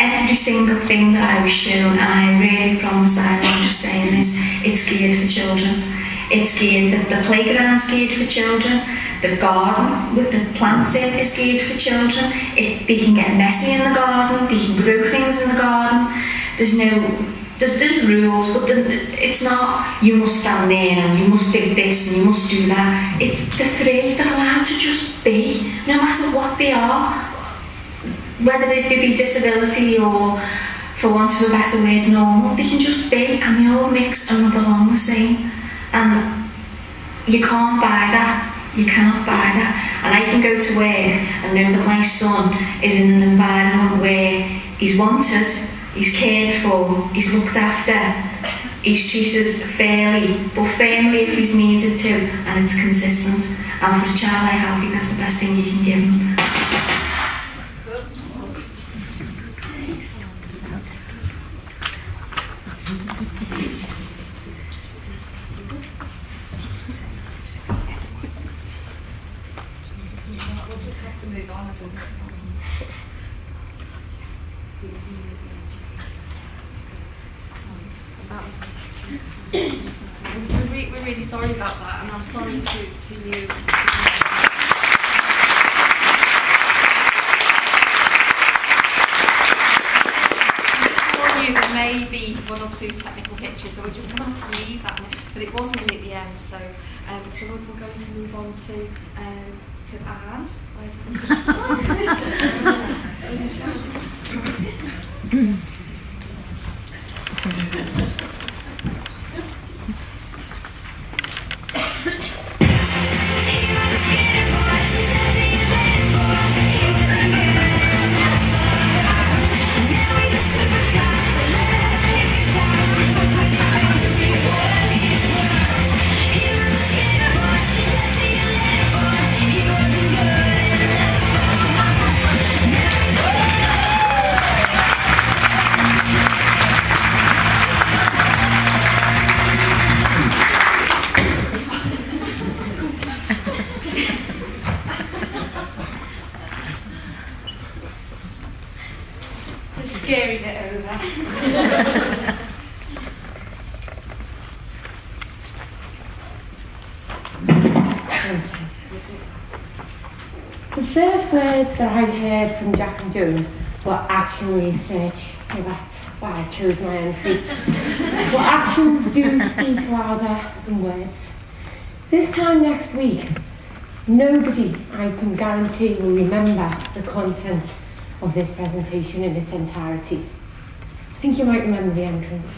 every single thing that I was shown, I really promise I'm not just saying this, it's geared for children. It's geared, the playground's geared for children, the garden with the plants in is geared for children. They can get messy in the garden, they can grow things in the garden. There's rules, but it's not you must stand there and you must do this and you must do that. They're free, they're allowed to just be, no matter what they are, whether they be disability or, for want of a better word, normal. They can just be, and they all mix and rub along the same. And you can't buy that. You cannot buy that. And I can go to work and know that my son is in an environment where he's wanted, he's cared for, he's looked after, he's treated fairly, but firmly if he's needed to, and it's consistent. And for a child like Alfie, that's the best thing you can give him. We'll just have to move on. We're really sorry about that, and I'm sorry to you. For you, there may be one or two technical hitches, so we're just going to have to leave that. But it wasn't in at the end, so we're going to move on to Anne. Scary bit over. The first words that I heard from Jack and Joan were action research, so that's why I chose my entry. But actions do speak louder than words. This time next week, nobody, I can guarantee, will remember the content of this presentation in its entirety. I think you might remember the entrance.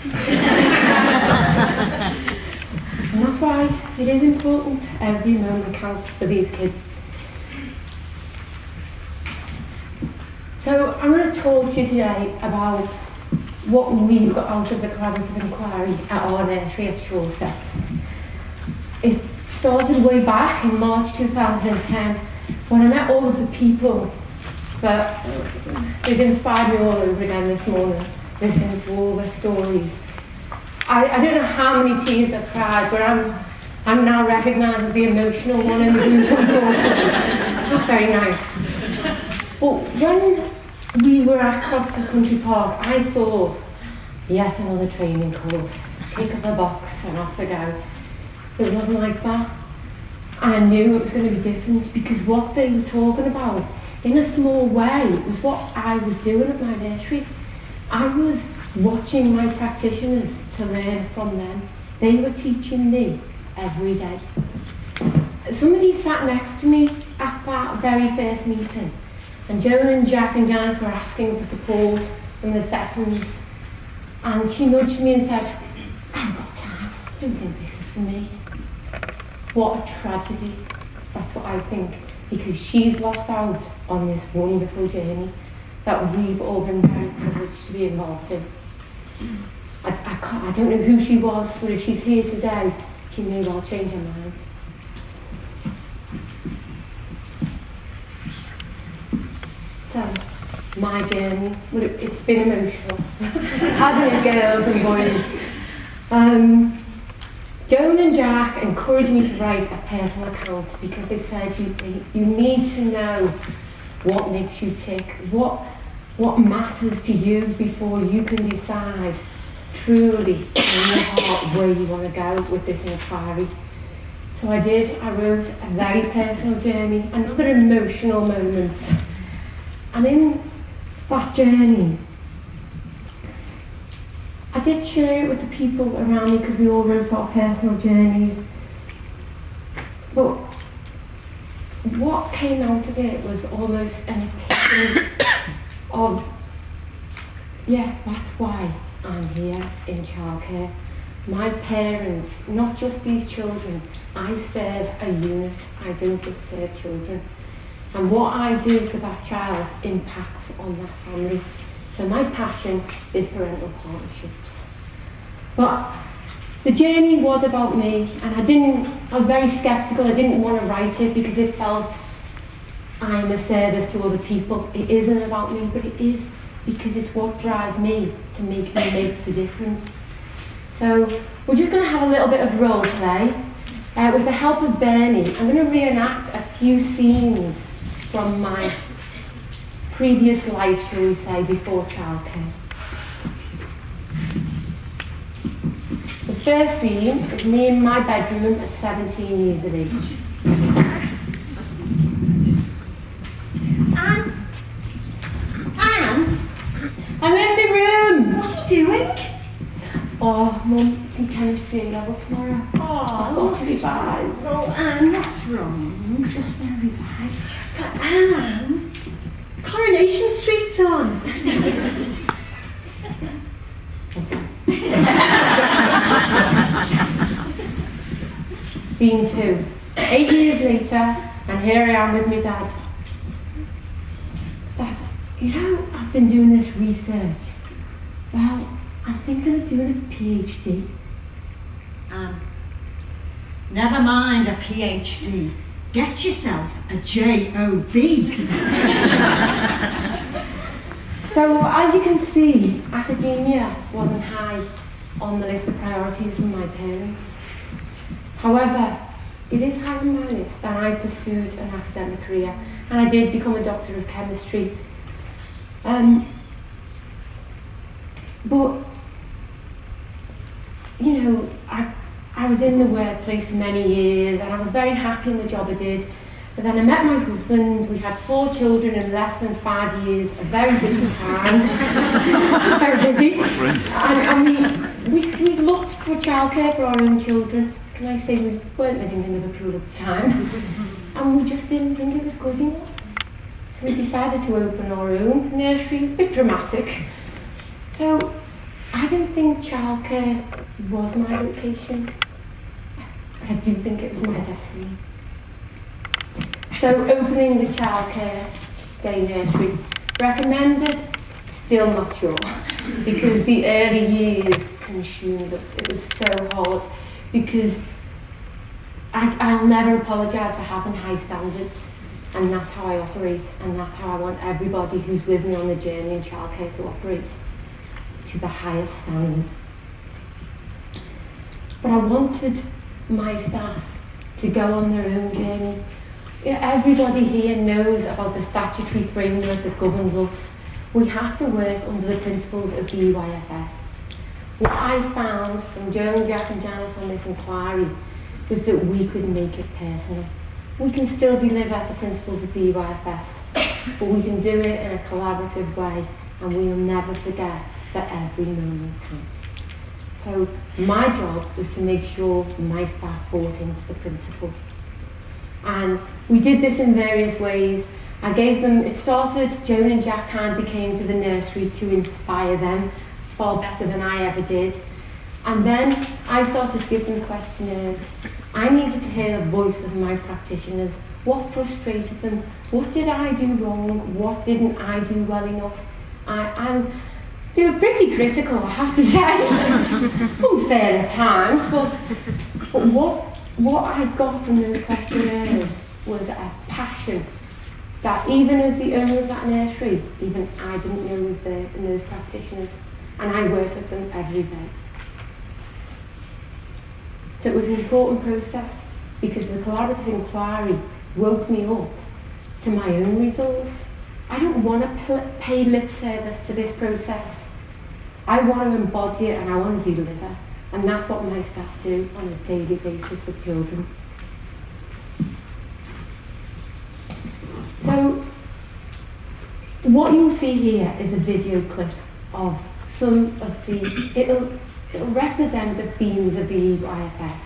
And that's why it is important every moment counts for these kids. So I'm going to talk to you today about what we got out of the collaborative inquiry at our nursery at Shore Steps. It started way back in March 2010 when I met all of the people that they've inspired me all over again this morning, listening to all their stories. I don't know how many tears I've cried, but I'm now recognised as the emotional one in the group, unfortunately. It's not very nice. But when we were at Crox's Country Park, I thought, yet another training course, tick of the box and off I go. It wasn't like that. And I knew it was going to be different because what they were talking about, in a small way, it was what I was doing at my nursery. I was watching my practitioners to learn from them. They were teaching me every day. Somebody sat next to me at that very first meeting, and Joan and Jack and Janice were asking for support from the settings, and she nudged me and said, I haven't got time, I don't think this is for me. What a tragedy, that's what I think, because she's lost out on this wonderful journey that we've all been very privileged to be involved in. I don't know who she was, but if she's here today, she may well change her mind. So, my journey, well, it's been emotional, hasn't it, girls and boys? Joan and Jack encouraged me to write a personal account because they said you need to know what makes you tick, what what matters to you before you can decide truly in your heart where you want to go with this inquiry. So I did. I wrote a very personal journey, another emotional moment. And in that journey, I did share it with the people around me because we all wrote our personal journeys. But what came out of it was almost an epiphany of, yeah, that's why I'm here in childcare. My parents, not just these children, I serve a unit, I don't just serve children. And what I do for that child impacts on that family. So my passion is parental partnerships. But the journey was about me, and I was very sceptical. I didn't want to write it because it felt I'm a service to other people. It isn't about me, but it is because it's what drives me to make the difference. So we're just going to have a little bit of role play. With the help of Bernie, I'm going to reenact a few scenes from my previous life, shall we say, before childcare. The first scene is me in my bedroom at 17 years of age. Anne, I'm in the room. What are you doing? Oh, Mum, in chemistry level tomorrow. Oh, I've got to revise. Oh, Anne, what's wrong? Just going to revise. But Anne, Coronation Street's on. Scene 2. 8 years later, and here I am with my dad. Dad, you know, I've been doing this research. Well, I'm thinking of doing a PhD. Never mind a PhD. Get yourself a JOB. So, as you can see, academia wasn't high on the list of priorities from my parents. However, it is high on my list, and I pursued an academic career, and I did become a doctor of chemistry. But, you know, I was in the workplace for many years, and I was very happy in the job I did. But then I met my husband. We had 4 children in less than 5 years, a very busy time, very busy. And we looked for childcare for our own children. Can I say we weren't living in Liverpool at the time, and we just didn't think it was good enough. So we decided to open our own nursery, a bit dramatic. So I didn't think childcare was my vocation. I do think it was my destiny. So opening the childcare day nursery, recommended, still not sure, because the early years consumed us. It was so hard because I'll never apologise for having high standards, and that's how I operate, and that's how I want everybody who's with me on the journey in childcare to operate, to the highest standards. But I wanted my staff to go on their own journey. Everybody here knows about the statutory framework that governs us. We have to work under the principles of the EYFS. What I found from Joan, Jack and Janice on this inquiry was that we could make it personal. We can still deliver the principles of the EYFS, but we can do it in a collaborative way, and we will never forget that every moment counts. So my job was to make sure my staff bought into the principle. And we did this in various ways. I gave them, it started, Joan and Jack kindly came to the nursery to inspire them far better than I ever did. And then I started to give them questionnaires. I needed to hear the voice of my practitioners. What frustrated them? What did I do wrong? What didn't I do well enough? They were pretty critical, I have to say. I wouldn't say it at times, but what I got from those questionnaires was a passion that even as the owner of that nursery, even I didn't know was there in those practitioners, and I work with them every day. So it was an important process because the collaborative inquiry woke me up to my own resource, I don't want to pay lip service to this process. I want to embody it and I want to deliver. And that's what my staff do on a daily basis with children. So, what you'll see here is a video clip of some of the, it'll represent the themes of the EYFS.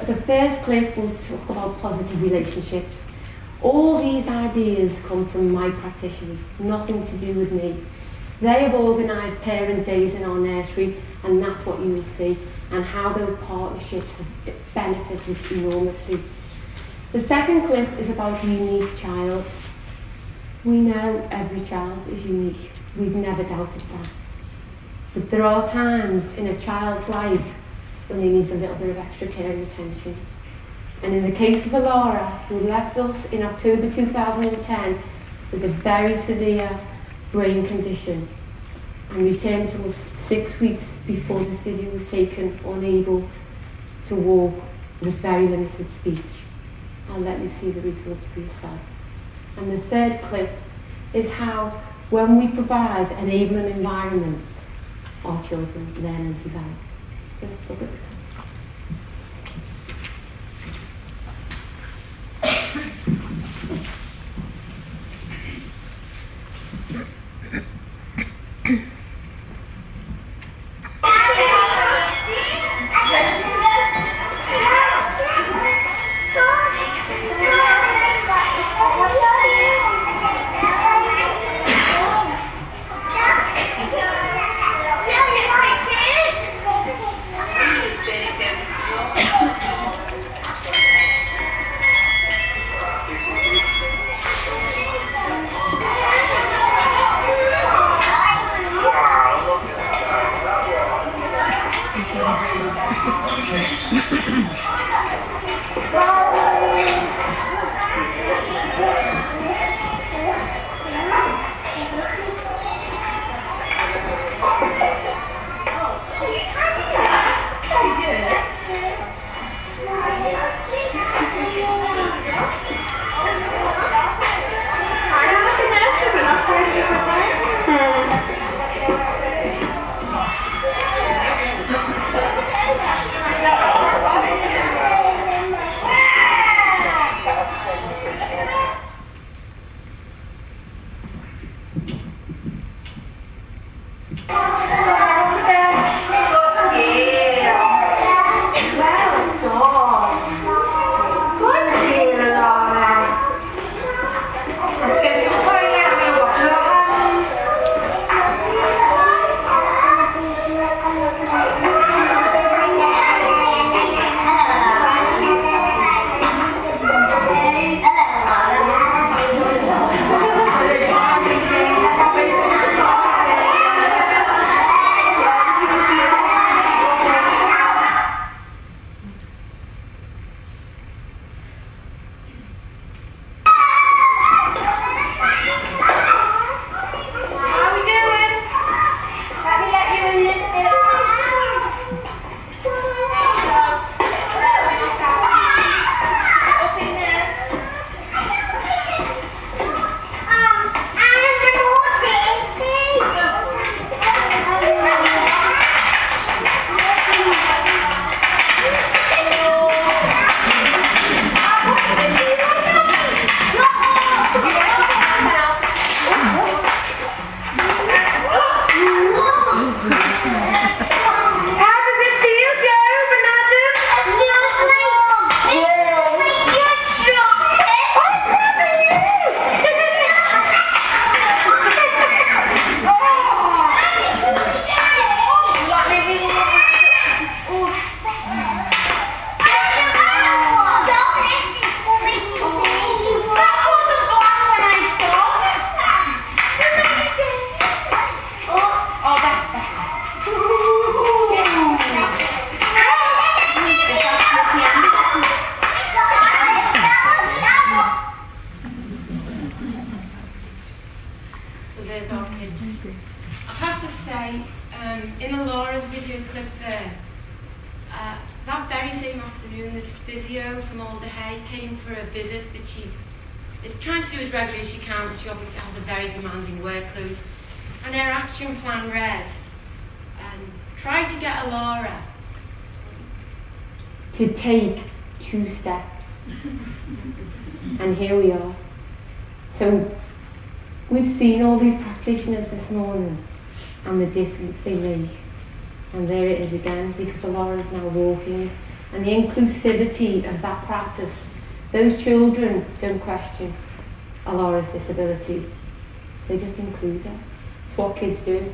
The first clip will talk about positive relationships. All these ideas come from my practitioners, nothing to do with me. They have organised parent days in our nursery, and that's what you will see, and how those partnerships have benefited enormously. The second clip is about a unique child. We know every child is unique. We've never doubted that. But there are times in a child's life when they need a little bit of extra care and attention. And in the case of Alara, who left us in October 2010 with a very severe brain condition and returned to us 6 weeks before this video was taken, unable to walk with very limited speech. I'll let you see the results for yourself. And the third clip is how, when we provide enabling environments, our children learn and develop. So let's look at the clip. in Laura's video clip there, that very same afternoon, the physio from Alder Hay came for a visit that she It's trying to do as regularly as she can, but she obviously has a very demanding workload. And her action plan read, try to get Alara to take 2 steps. And here we are. So we've seen all these practitioners this morning and the difference they make. And there it is again, because Alara is now walking. And the inclusivity of that practice, those children don't question Alara's disability. They just include it. It's what kids do.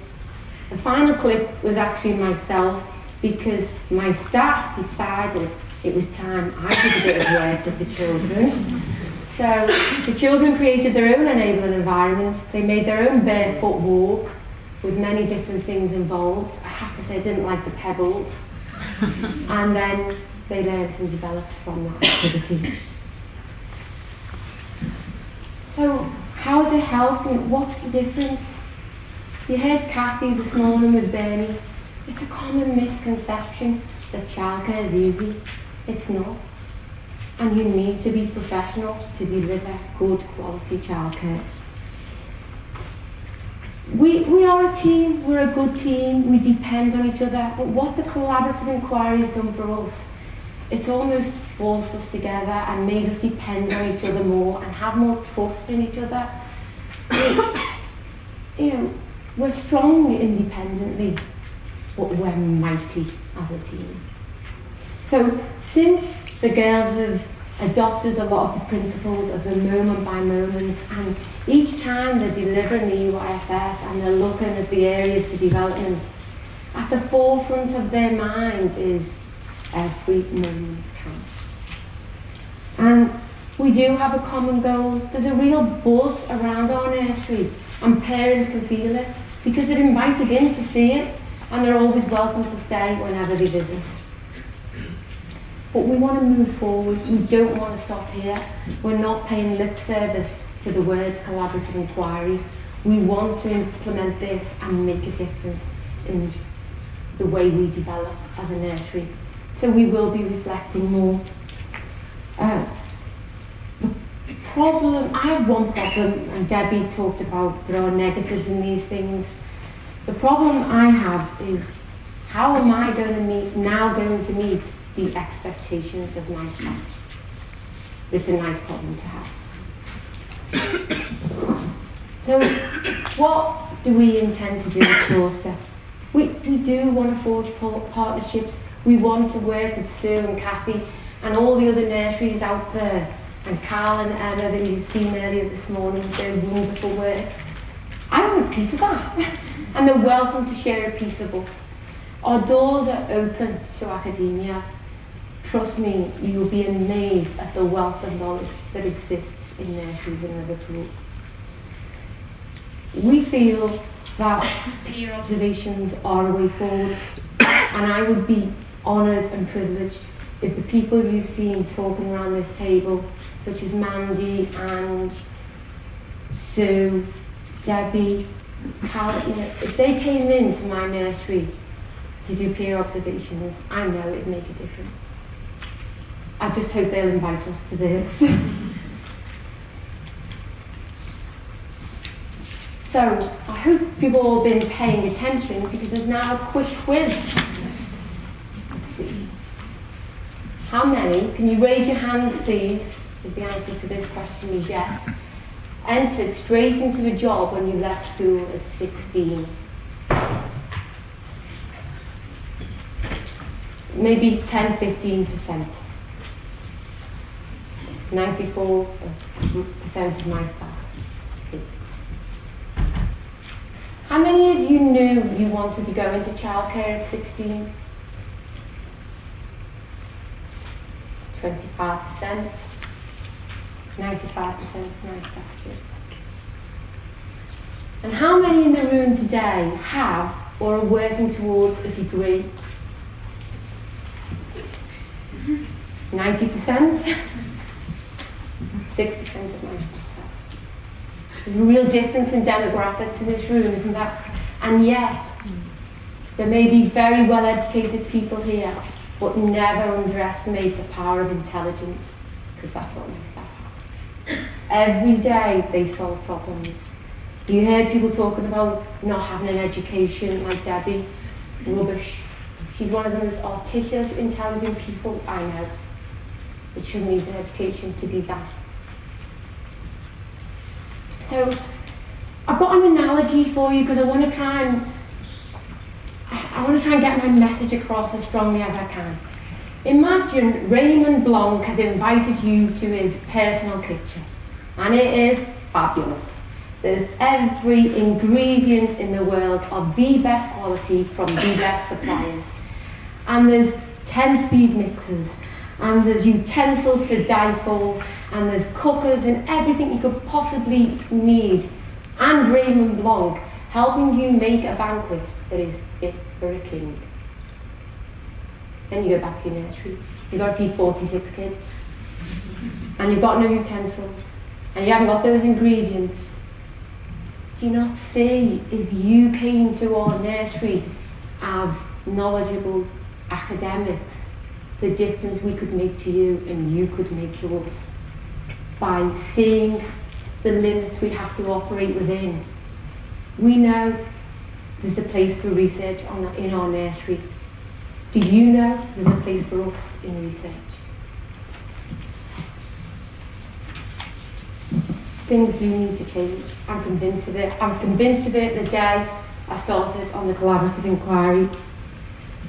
The final clip was actually myself, because my staff decided it was time I did a bit of work with the children. So the children created their own enabling environment. They made their own barefoot walk with many different things involved. I have to say I didn't like the pebbles. And then they learned and developed from that activity. So how has it helped me? What's the difference? You heard Kathy this morning with Bernie. It's a common misconception that childcare is easy. It's not. And you need to be professional to deliver good quality childcare. We are a team, we're a good team, we depend on each other, but what the collaborative inquiry has done for us, it's almost forced us together and made us depend on each other more and have more trust in each other. We're strong independently, but we're mighty as a team. So since the girls have adopted a lot of the principles of the moment by moment, and each time they're delivering the EYFS and they're looking at the areas for development, at the forefront of their mind is every moment counts. And we do have a common goal. There's a real buzz around our nursery, and parents can feel it because they're invited in to see it, and they're always welcome to stay whenever they visit. But we want to move forward. We don't want to stop here. We're not paying lip service to the words collaborative inquiry. We want to implement this and make a difference in the way we develop as a nursery. So we will be reflecting more. The problem, I have one problem, and Debbie talked about there are negatives in these things. The problem I have is, how am I going to meet the expectations of my staff? It's a nice problem to have. So what do we intend to do at Shore Steps? We do want to forge partnerships. We want to work with Sue and Kathy and all the other nurseries out there, and Carl and Emma that you've seen earlier this morning with their wonderful work. I want a piece of that. And they're welcome to share a piece of us. Our doors are open to academia. Trust me, you'll be amazed at the wealth of knowledge that exists in nurseries in Liverpool. We feel that peer observations are a way forward, and I would be honoured and privileged if the people you've seen talking around this table, such as Mandy and Sue, Debbie, Cal, if they came into my nursery to do peer observations, I know it'd make a difference. I just hope they'll invite us to this. So, I hope you've all been paying attention, because there's now a quick quiz. Let's see. How many, can you raise your hands please, if the answer to this question is yes, entered straight into a job when you left school at 16? Maybe 10-15%. 94% of my staff did. How many of you knew you wanted to go into childcare at 16? 25%. 95% of my staff did. And how many in the room today have or are working towards a degree? 90%? 6% of my staff have. There's a real difference in demographics in this room, isn't that? And yet, there may be very well educated people here, but never underestimate the power of intelligence, because that's what my staff have. Every day they solve problems. You heard people talking about not having an education, like Debbie. Rubbish. She's one of the most articulate, intelligent people I know. But she doesn't need an education to be that. So, I've got an analogy for you because I want to try and get my message across as strongly as I can. Imagine Raymond Blanc has invited you to his personal kitchen, and it is fabulous. There's every ingredient in the world of the best quality from the best suppliers. And there's 10-speed mixers, and there's utensils to die for, and there's cookers and everything you could possibly need. And Raymond Blanc helping you make a banquet that is fit for a king. Then you go back to your nursery. You've got to feed 46 kids. And you've got no utensils. And you haven't got those ingredients. Do you not see, if you came to our nursery as knowledgeable academics, the difference we could make to you and you could make to us by seeing the limits we have to operate within? We know there's a place for research in our nursery. Do you know there's a place for us in research? Things do need to change. I'm convinced of it. I was convinced of it the day I started on the collaborative inquiry.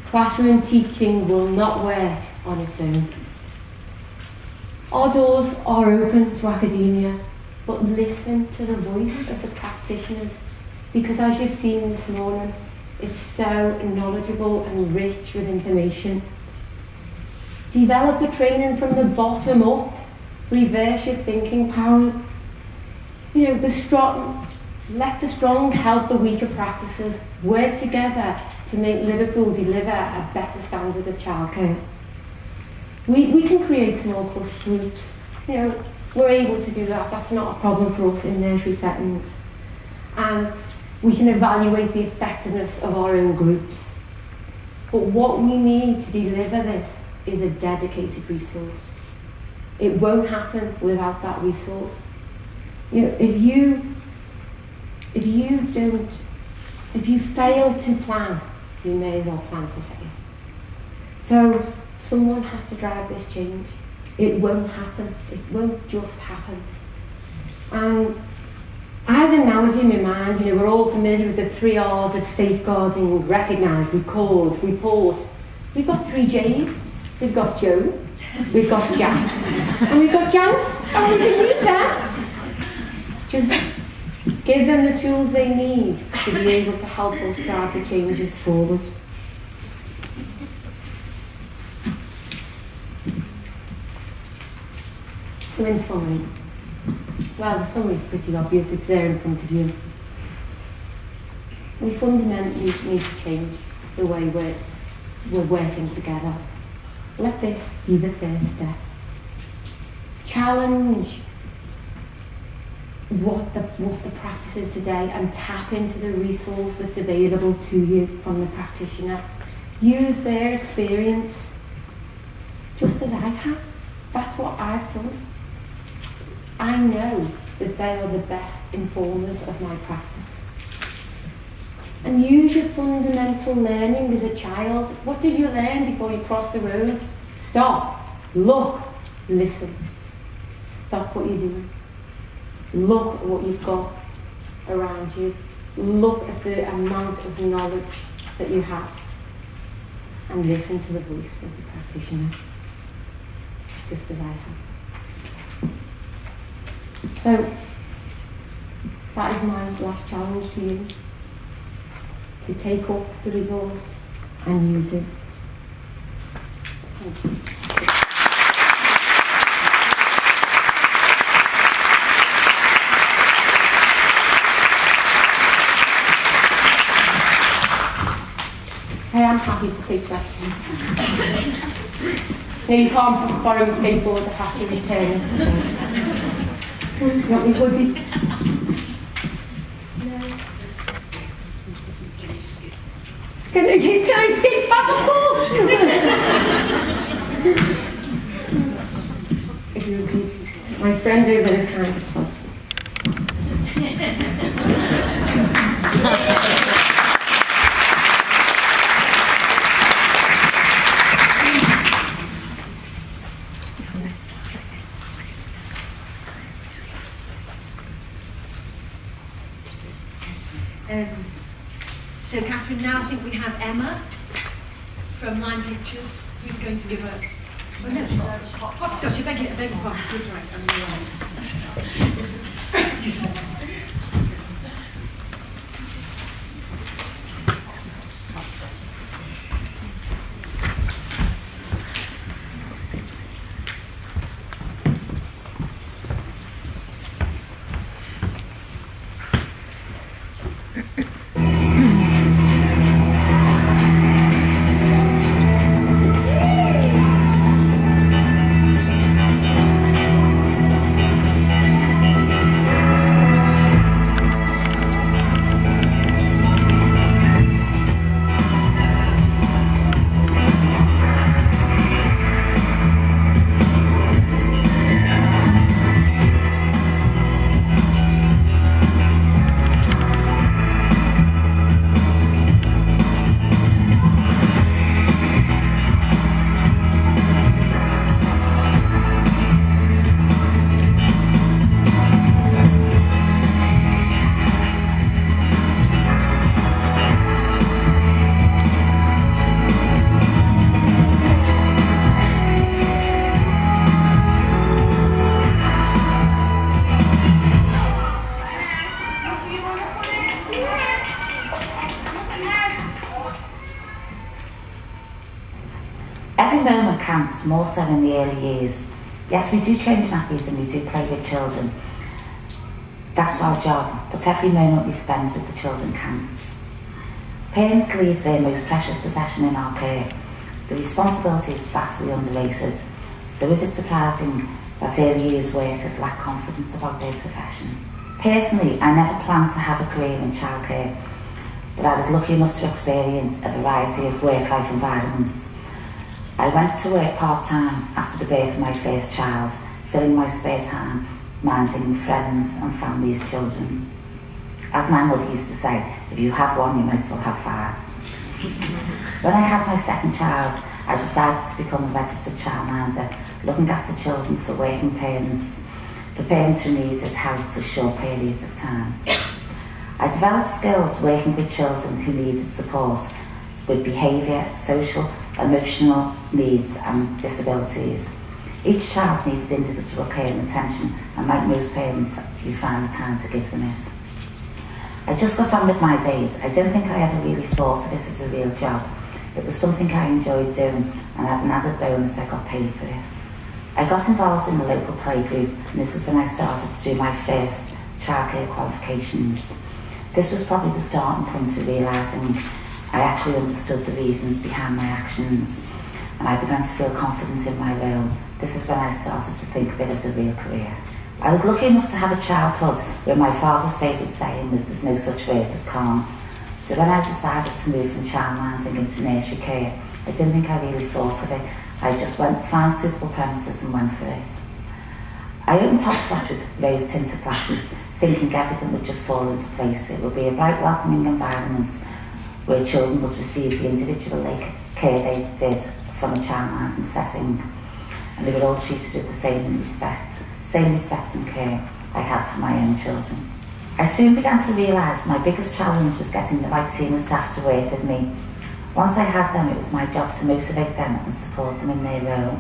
Classroom teaching will not work on its own. Our doors are open to academia, but listen to the voice of the practitioners, because as you've seen this morning, it's so knowledgeable and rich with information. Develop the training from the bottom up. Reverse your thinking powers. You know, let the strong help the weaker practices. Work together to make Liverpool deliver a better standard of childcare. We can create small cluster groups. You know, we're able to do that. That's not a problem for us in nursery settings. And we can evaluate the effectiveness of our own groups. But what we need to deliver this is a dedicated resource. It won't happen without that resource. You know, if you fail to plan, you may as well plan to fail. So someone has to drive this change. It won't happen. It won't just happen. And I had an analogy in my mind. You know, we're all familiar with the 3 R's of safeguarding: recognise, record, report. We've got 3 J's. We've got Joe, we've got Jack, and we've got Jance, and we can use that. Just give them the tools they need to be able to help us drive the changes forward. So in summary, well, the summary is pretty obvious, it's there in front of you. We fundamentally need to change the way we're working together. Let this be the first step. Challenge what the practice is today and tap into the resource that's available to you from the practitioner. Use their experience just as I have. That's what I've done. I know that they are the best informers of my practice. And use your fundamental learning as a child. What did you learn before you crossed the road? Stop, look, listen. Stop what you're doing. Look at what you've got around you. Look at the amount of knowledge that you have. And listen to the voice as a practitioner, just as I have. So, that is my last challenge to you. To take up the resource and use it. Thank you. I am happy to take questions. No, you can't borrow a skateboard, I have to return it. You want me hoodie? No. Can I skate back, of course? If you repeat, My friend over his hand is possible. So Catherine, now I think we have Emma from Line Pictures, who's going to give a... Oh no, Hopscotch, I beg your pardon, that's right, I'm wrong. You said that. Every moment counts, more so in the early years. Yes, we do change nappies and we do play with children. That's our job, but every moment we spend with the children counts. Parents leave their most precious possession in our care. The responsibility is vastly underrated. So is it surprising that early years workers lack confidence about their profession? Personally, I never planned to have a career in childcare, but I was lucky enough to experience a variety of work-life environments. I went to work part-time after the birth of my first child, filling my spare time minding friends and family's children. As my mother used to say, if you have one, you might as well have five. When I had my second child, I decided to become a registered childminder, looking after children for working parents, for parents who needed help for short periods of time. I developed skills working with children who needed support with behaviour, social, emotional needs and disabilities. Each child needs individual care and attention, and like most parents, you find the time to give them it. I just got on with my days. I don't think I ever really thought of it as a real job. It was something I enjoyed doing, and as an added bonus I got paid for it. I got involved in the local play group, and this is when I started to do my first childcare qualifications. This was probably the starting point of realising I actually understood the reasons behind my actions, and I began to feel confident in my role. This is when I started to think of it as a real career. I was lucky enough to have a childhood where my father's favourite saying was there's no such word as can't. So when I decided to move from childminding into nursery care, I didn't think I really thought of it. I just found suitable premises and went for it. I opened Hopscotch with rose-tinted glasses, thinking everything would just fall into place. It would be a bright, welcoming environment where children would receive the individual care they did from a childminding setting, and they were all treated with the same respect and care I had for my own children. I soon began to realise my biggest challenge was getting the right team of staff to work with me. Once I had them, it was my job to motivate them and support them in their role.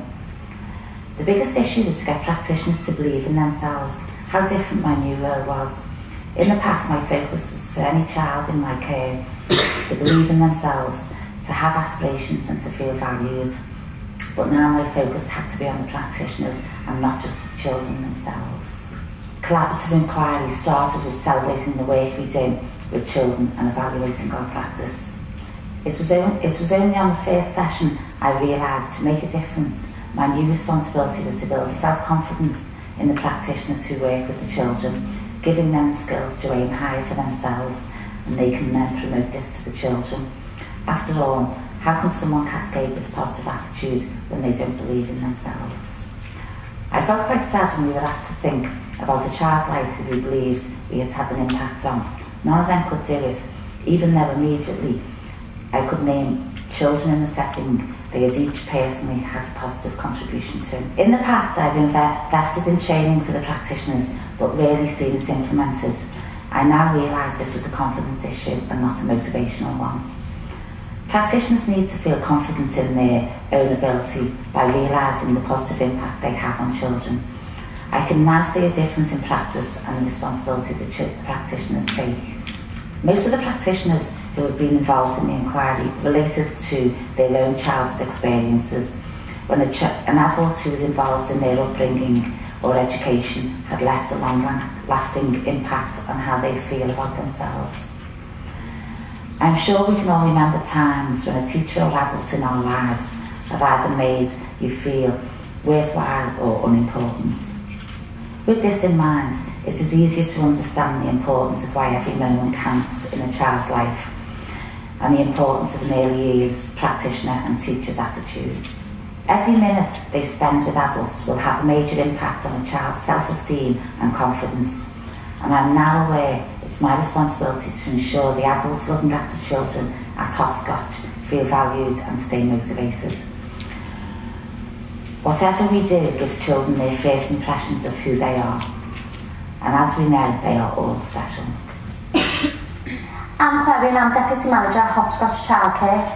The biggest issue was to get practitioners to believe in themselves, how different my new role was. In the past, my focus was for any child in my care to believe in themselves, to have aspirations and to feel valued. But now my focus had to be on the practitioners and not just the children themselves. Collaborative inquiry started with celebrating the work we do with children and evaluating our practice. It was only on the first session I realised to make a difference, my new responsibility was to build self-confidence in the practitioners who work with the children, giving them the skills to aim higher for themselves, and they can then promote this to the children. After all, how can someone cascade this positive attitude when they don't believe in themselves? I felt quite sad when we were asked to think about a child's life who we believed we had had an impact on. None of them could do it, even though immediately I could name children in the setting they had each personally had a positive contribution to. In the past, I've invested in training for the practitioners, but rarely seen it implemented. I now realise this was a confidence issue and not a motivational one. Practitioners need to feel confident in their own ability by realising the positive impact they have on children. I can now see a difference in practice and the responsibility the practitioners take. Most of the practitioners who have been involved in the inquiry related to their own childhood experiences when an adult who was involved in their upbringing or education had left a long-lasting impact on how they feel about themselves. I'm sure we can all remember times when a teacher or adult in our lives have either made you feel worthwhile or unimportant. With this in mind, it is easier to understand the importance of why every moment counts in a child's life and the importance of an early years practitioner and teacher's attitudes. Every minute they spend with adults will have a major impact on a child's self-esteem and confidence, and I'm now aware it's my responsibility to ensure the adults looking after children at Hopscotch feel valued and stay motivated. Whatever we do gives children their first impressions of who they are, and as we know, they are all special. I'm Chloe and I'm Deputy Manager at Hopscotch Childcare.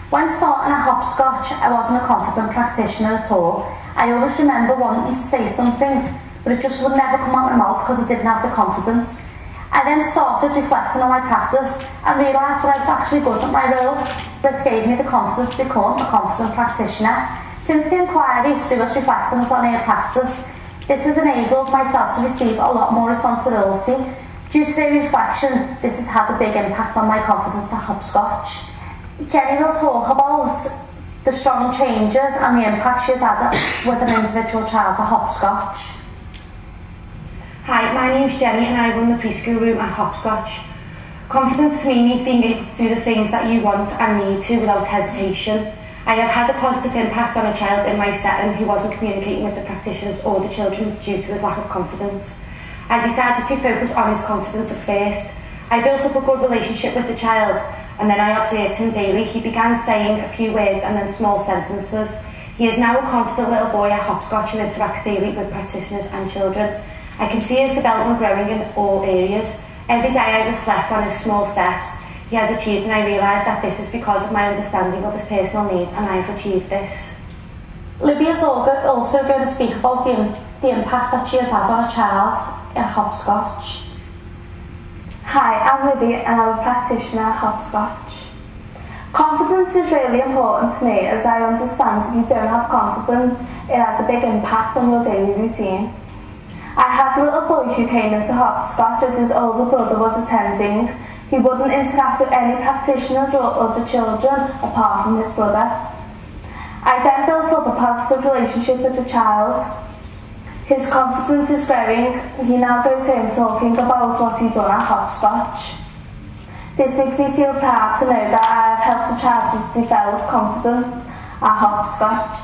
When starting at Hopscotch, I wasn't a confident practitioner at all. I always remember wanting to say something, but it just would never come out of my mouth because I didn't have the confidence. I then started reflecting on my practice and realised that I was actually good at my role. This gave me the confidence to become a confident practitioner. Since the inquiry, Sue was reflecting on her practice. This has enabled myself to receive a lot more responsibility. Due to the reflection, this has had a big impact on my confidence at Hopscotch. Jenny will talk about the strong changes and the impact she has had with an individual child at Hopscotch. Hi, my name's Jenny and I run the preschool room at Hopscotch. Confidence to me means being able to do the things that you want and need to without hesitation. I have had a positive impact on a child in my setting who wasn't communicating with the practitioners or the children due to his lack of confidence. I decided to focus on his confidence at first. I built up a good relationship with the child and then I observed him daily. He began saying a few words and then small sentences. He is now a confident little boy at Hopscotch who interacts daily with practitioners and children. I can see his development growing in all areas. Every day I reflect on his small steps he has achieved and I realise that this is because of my understanding of his personal needs and I have achieved this. Libby is also going to speak about the impact that she has had on a child at Hopscotch. Hi, I'm Libby and I'm a practitioner at Hopscotch. Confidence is really important to me as I understand if you don't have confidence, it has a big impact on your daily routine. I had a little boy who came into Hopscotch as his older brother was attending. He wouldn't interact with any practitioners or other children apart from his brother. I then built up a positive relationship with the child. His confidence is growing. He now goes home talking about what he's done at Hopscotch. This makes me feel proud to know that I have helped the child to develop confidence at Hopscotch.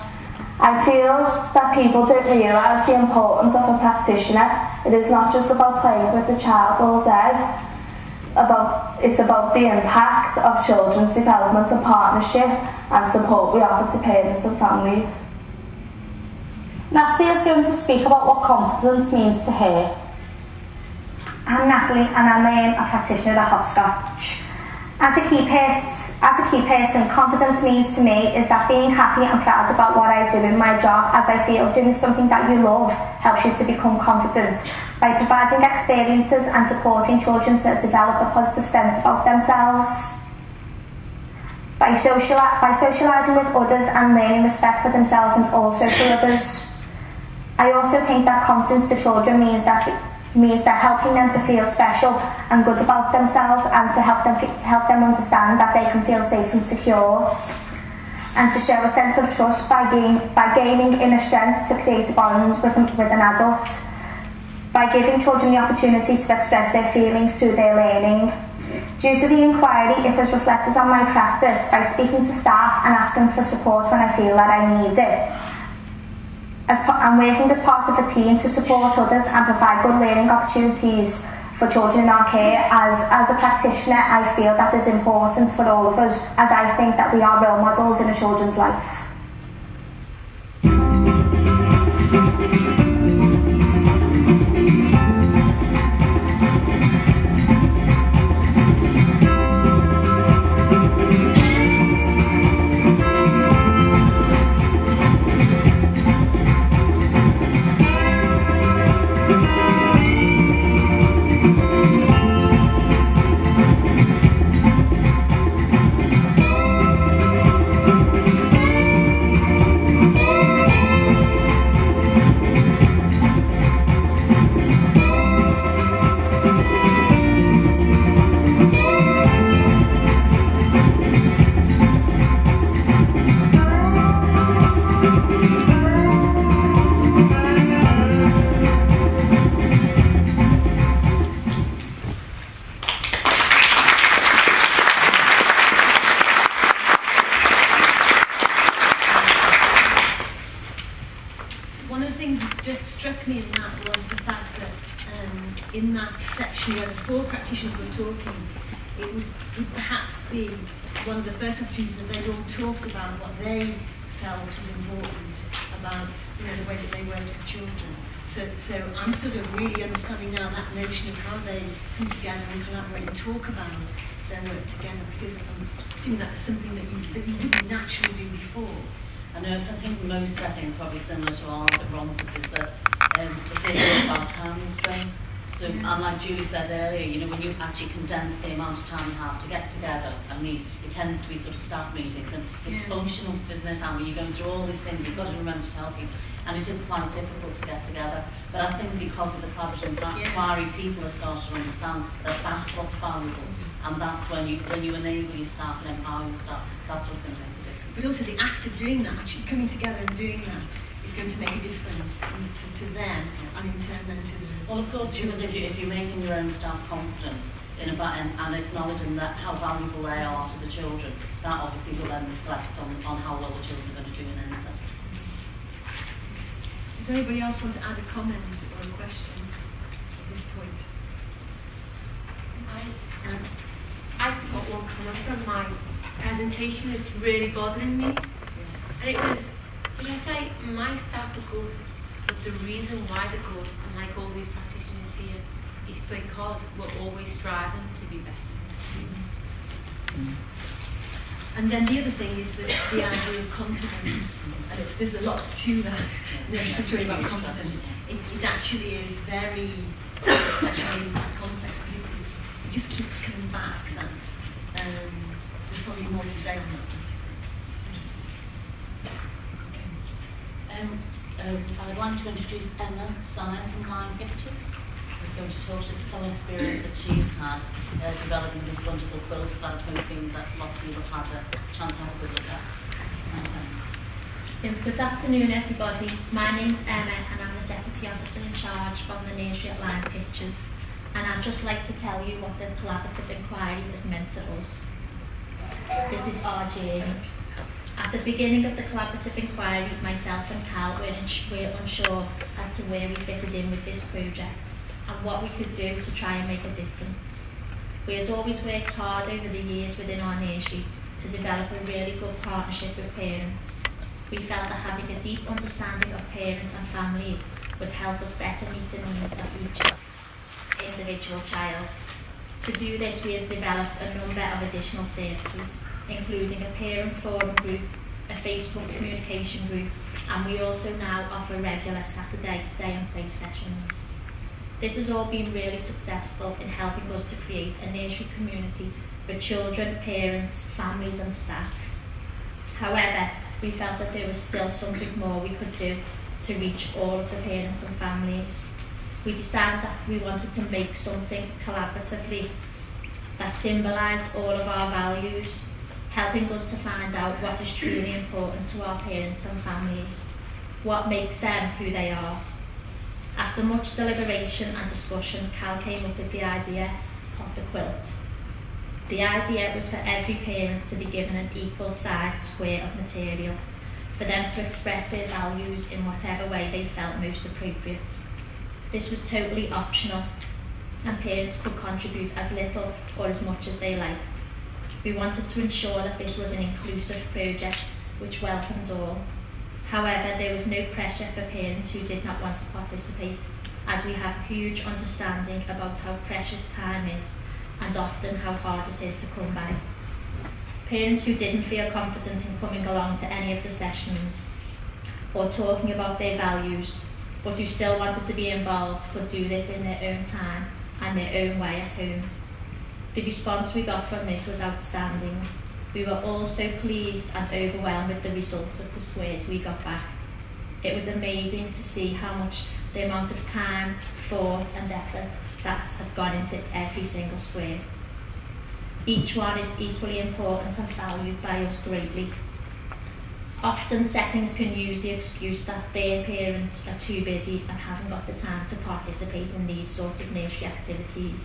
I feel that people don't realise the importance of a practitioner. It is not just about playing with the child all day. It's about the impact of children's development and partnership and support we offer to parents and families. Natalie is going to speak about what confidence means to her. I'm Natalie and I'm a practitioner at Hopscotch. As a key person, confidence means to me is that being happy and proud about what I do in my job, as I feel doing something that you love helps you to become confident by providing experiences and supporting children to develop a positive sense about themselves. By socialising with others and learning respect for themselves and also for others. I also think that confidence to children means that helping them to feel special and good about themselves and to help them understand that they can feel safe and secure, and to show a sense of trust by gaining inner strength to create a bond with an adult, by giving children the opportunity to express their feelings through their learning. Due to the inquiry, it has reflected on my practice by speaking to staff and asking for support when I feel that I need it. I'm working as part of a team to support others and provide good learning opportunities for children in our care. As a practitioner, I feel that is important for all of us, as I think that we are role models in a children's life. In that section where the 4 practitioners were talking, it would perhaps be one of the first opportunities that they'd all talked about what they felt was important about the way that they work with children. So I'm sort of really understanding now that notion of how they come together and collaborate and talk about their work together, because I'm assuming that's something that you wouldn't naturally do before. I think most settings probably similar to ours at Rompers is that it is about time restraint. So, and like Julie said earlier, when you actually condense the amount of time you have to get together and meet, it tends to be sort of staff meetings, and it's functional, isn't it? And when you're going through all these things, you've got to remember to tell people, and it is quite difficult to get together. But I think because of the collaborative inquiry, people are starting to understand that that's what's valuable, and that's when you enable your staff and empower your staff, that's what's going to make the difference. But also the act of doing that, actually coming together and doing that, is going to make a difference to them and in turn then to the... Well, of course, because if you're making your own staff confident and acknowledging that how valuable they are to the children, that obviously will then reflect on how well the children are going to do in any setting. Does anybody else want to add a comment or a question at this point? I got one comment from my presentation that's really bothering me, and it was, did I say my staff are good, but the reason why they're good, unlike all these practitioners here, is because we're always striving to be better. And then the other thing is that the idea of confidence, and there's a lot to that, talking about confidence. It actually is very complex, because it just keeps coming back. That there's probably more to say on that. I would like to introduce Emma Simon from Line Pictures, who's going to talk to us some experience that she's had developing this wonderful quilt that I'm hoping that lots of people have had a chance to have a good look at. Good afternoon, everybody. My name's Emma, and I'm the Deputy Officer in Charge from the nursery at Line Pictures. And I'd just like to tell you what the collaborative inquiry has meant to us. This is our journey. At the beginning of the collaborative inquiry, myself and Cal were unsure as to where we fitted in with this project and what we could do to try and make a difference. We had always worked hard over the years within our nursery to develop a really good partnership with parents. We felt that having a deep understanding of parents and families would help us better meet the needs of each individual child. To do this, we have developed a number of additional services, including a parent forum group, a Facebook communication group, and we also now offer regular Saturday stay and play sessions. This has all been really successful in helping us to create a nursery community for children, parents, families and staff. However, we felt that there was still something more we could do to reach all of the parents and families. We decided that we wanted to make something collaboratively that symbolised all of our values, helping us to find out what is truly important to our parents and families, what makes them who they are. After much deliberation and discussion, Cal came up with the idea of the quilt. The idea was for every parent to be given an equal sized square of material, for them to express their values in whatever way they felt most appropriate. This was totally optional, and parents could contribute as little or as much as they liked. We wanted to ensure that this was an inclusive project which welcomed all. However, there was no pressure for parents who did not want to participate, as we have huge understanding about how precious time is and often how hard it is to come by. Parents who didn't feel confident in coming along to any of the sessions or talking about their values, but who still wanted to be involved, could do this in their own time and their own way at home. The response we got from this was outstanding. We were all so pleased and overwhelmed with the results of the squares we got back. It was amazing to see how much the amount of time, thought and effort that had gone into every single square. Each one is equally important and valued by us greatly. Often settings can use the excuse that their parents are too busy and haven't got the time to participate in these sorts of nursery activities.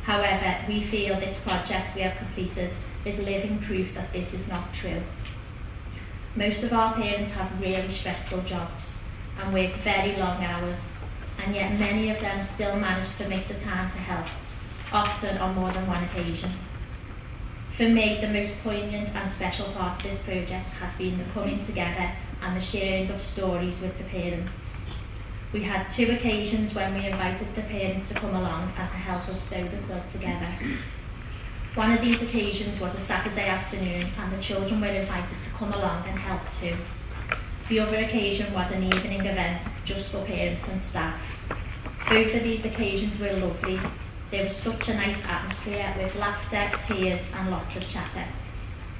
However, we feel this project we have completed is living proof that this is not true. Most of our parents have really stressful jobs and work very long hours, and yet many of them still manage to make the time to help, often on more than one occasion. For me, the most poignant and special part of this project has been the coming together and the sharing of stories with the parents. We had 2 occasions when we invited the parents to come along and to help us sew the quilt together. One of these occasions was a Saturday afternoon, and the children were invited to come along and help too. The other occasion was an evening event just for parents and staff. Both of these occasions were lovely. There was such a nice atmosphere with laughter, tears and lots of chatter.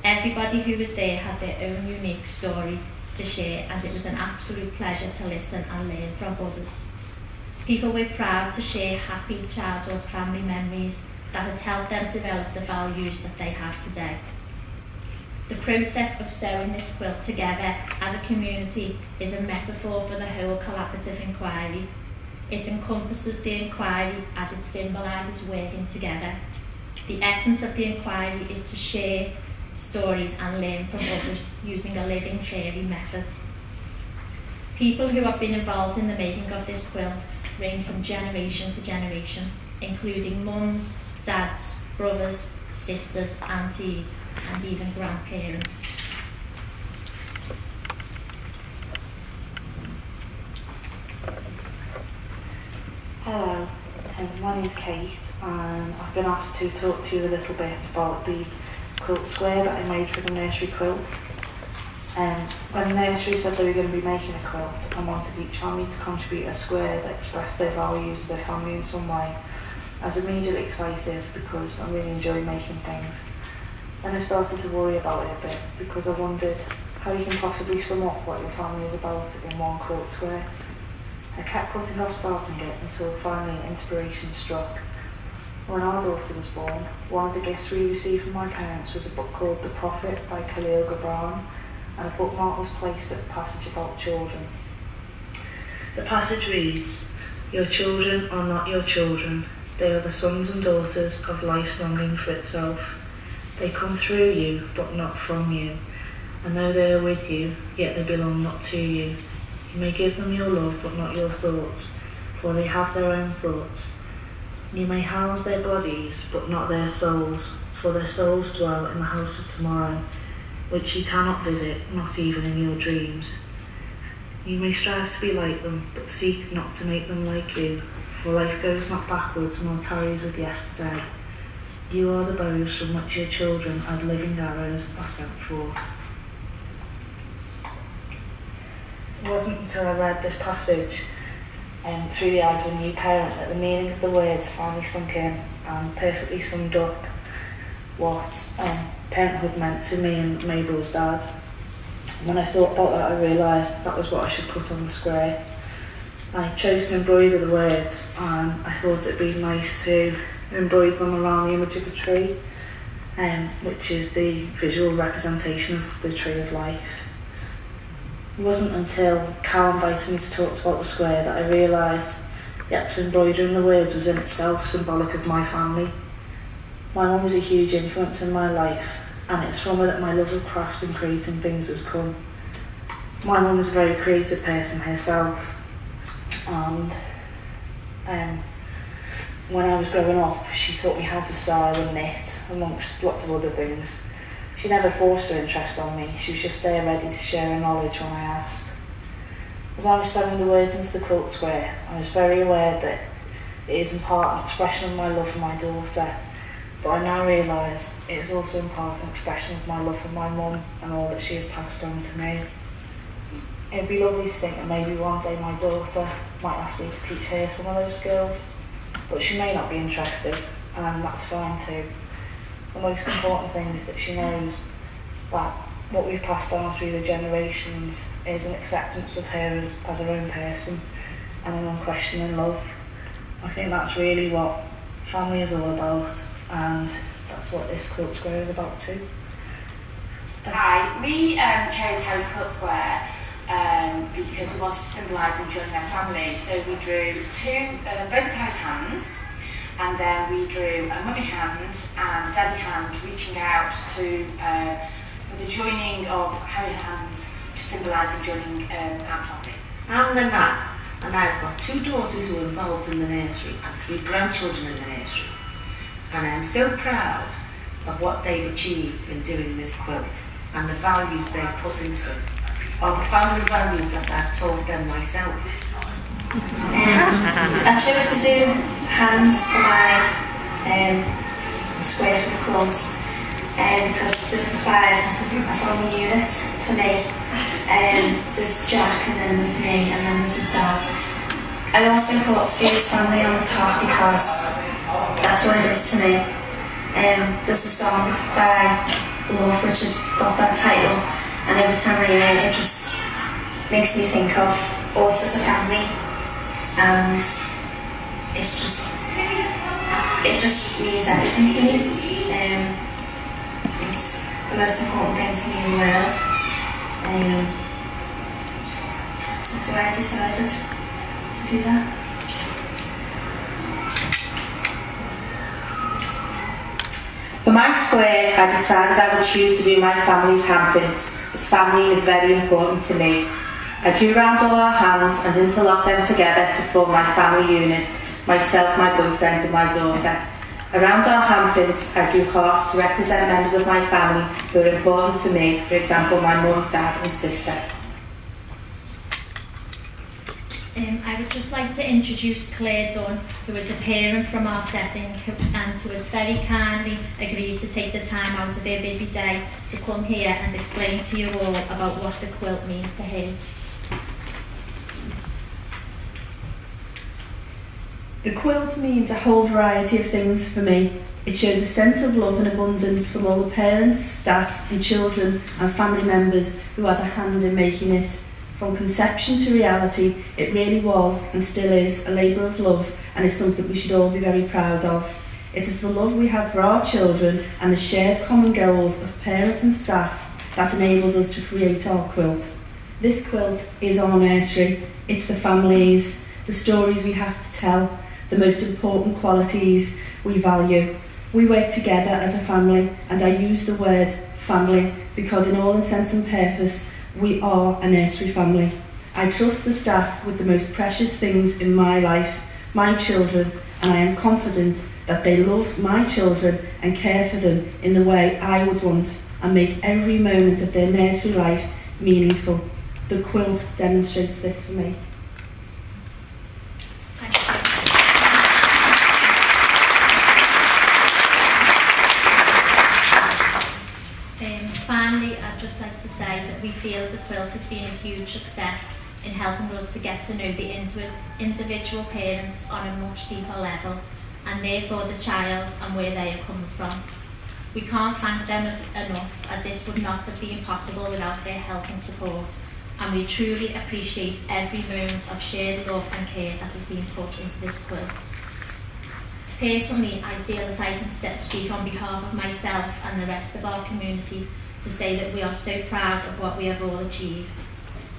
Everybody who was there had their own unique story to share, and it was an absolute pleasure to listen and learn from others. People were proud to share happy childhood family memories that had helped them develop the values that they have today. The process of sewing this quilt together as a community is a metaphor for the whole collaborative inquiry. It encompasses the inquiry as it symbolises working together. The essence of the inquiry is to share stories and learn from others using a living theory method. People who have been involved in the making of this quilt range from generation to generation, including mums, dads, brothers, sisters, aunties, and even grandparents. Hello, my name's Kate, and I've been asked to talk to you a little bit about the quilt square that I made for the nursery quilt. When the nursery said they were going to be making a quilt and wanted each family to contribute a square that expressed their values of their family in some way, I was immediately excited because I really enjoy making things. Then I started to worry about it a bit because I wondered how you can possibly sum up what your family is about in one quilt square. I kept putting off starting it until finally inspiration struck. When our daughter was born, one of the gifts we received from my parents was a book called The Prophet by Khalil Gibran, and a bookmark was placed at the passage about children. The passage reads, "Your children are not your children. They are the sons and daughters of life's longing for itself. They come through you, but not from you. And though they are with you, yet they belong not to you. You may give them your love, but not your thoughts, for they have their own thoughts. You may house their bodies, but not their souls, for their souls dwell in the house of tomorrow, which you cannot visit, not even in your dreams. You may strive to be like them, but seek not to make them like you, for life goes not backwards nor tarries with yesterday. You are the bows from which your children, as living arrows, are sent forth." It wasn't until I read this passage through the eyes of a new parent that the meaning of the words finally sunk in and perfectly summed up what parenthood meant to me and Mabel's dad. When I thought about that, I realised that was what I should put on the square. I chose to embroider the words, and I thought it'd be nice to embroider them around the image of a tree, which is the visual representation of the tree of life. It wasn't until Cal invited me to talk about the square that I realised that to embroidering the words was in itself symbolic of my family. My mum was a huge influence in my life, and it's from her that my love of craft and creating things has come. My mum is a very creative person herself, and when I was growing up, she taught me how to sew and knit, amongst lots of other things. She never forced her interest on me, she was just there ready to share her knowledge when I asked. As I was sewing the words into the quilt square, I was very aware that it is in part an expression of my love for my daughter, but I now realise it is also in part an expression of my love for my mum and all that she has passed on to me. It would be lovely to think that maybe one day my daughter might ask me to teach her some of those skills, but she may not be interested, and that's fine too. The most important thing is that she knows that what we've passed on through the generations is an acceptance of her as her own person and an unquestioning love. I think that's really what family is all about, and that's what this quilt square is about too. Hi, we chose Harry's Quilt Square because we wanted to symbolise enjoying their family. So we drew both of Harry's hands, and then we drew a mummy hand and daddy hand reaching out to for the joining of Harry's hands to symbolise enjoying our family. I'm the nan, and I've got 2 daughters who are involved in the nursery and 3 grandchildren in the nursery. And I'm so proud of what they've achieved in doing this quilt and the values they've put into it, or the family values that I've taught them myself. I chose to do hands for my square for the quilt because it signifies a family unit for me. There's Jack and then there's me and then there's his dad. I also put Steve's family on the top because that's what it is to me. There's a song by Love which has got that title, and every time I hear it, it just makes me think of us as a family, and it just means everything to me. It's the most important thing to me in the world. So I decided to do that. For my square, I decided I would choose to do my family's handprints, as family is very important to me. I drew round all our hands and interlocked them together to form my family unit, myself, my boyfriend and my daughter. Around our handprints, I drew hearts to represent members of my family who are important to me, for example, my mum, dad and sister. I would just like to introduce Claire Dunn, who is a parent from our setting and who has very kindly agreed to take the time out of her busy day to come here and explain to you all about what the quilt means to her. The quilt means a whole variety of things for me. It shows a sense of love and abundance from all the parents, staff and children and family members who had a hand in making it. From conception to reality, it really was and still is a labour of love, and is something we should all be very proud of. It is the love we have for our children and the shared common goals of parents and staff that enabled us to create our quilt. This quilt is our nursery. It's the families, the stories we have to tell, the most important qualities we value. We work together as a family, and I use the word family because in all intents and purpose, we are a nursery family. I trust the staff with the most precious things in my life, my children, and I am confident that they love my children and care for them in the way I would want and make every moment of their nursery life meaningful. The quilt demonstrates this for me. Finally, I'd just like to say that we feel the quilt has been a huge success in helping us to get to know the individual parents on a much deeper level, and therefore the child and where they are coming from. We can't thank them enough, as this would not have been possible without their help and support, and we truly appreciate every moment of shared love and care that has been put into this quilt. Personally, I feel that I can speak on behalf of myself and the rest of our community to say that we are so proud of what we have all achieved.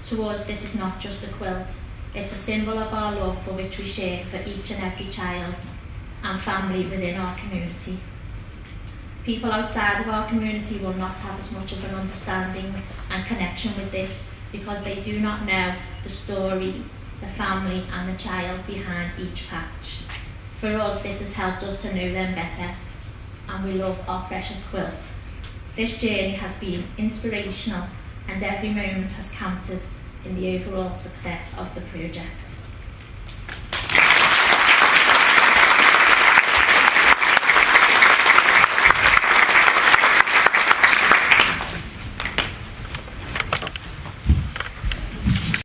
To us, this is not just a quilt, it's a symbol of our love for which we share for each and every child and family within our community. People outside of our community will not have as much of an understanding and connection with this, because they do not know the story, the family and the child behind each patch. For us, this has helped us to know them better, and we love our precious quilt. This journey has been inspirational, and every moment has counted in the overall success of the project.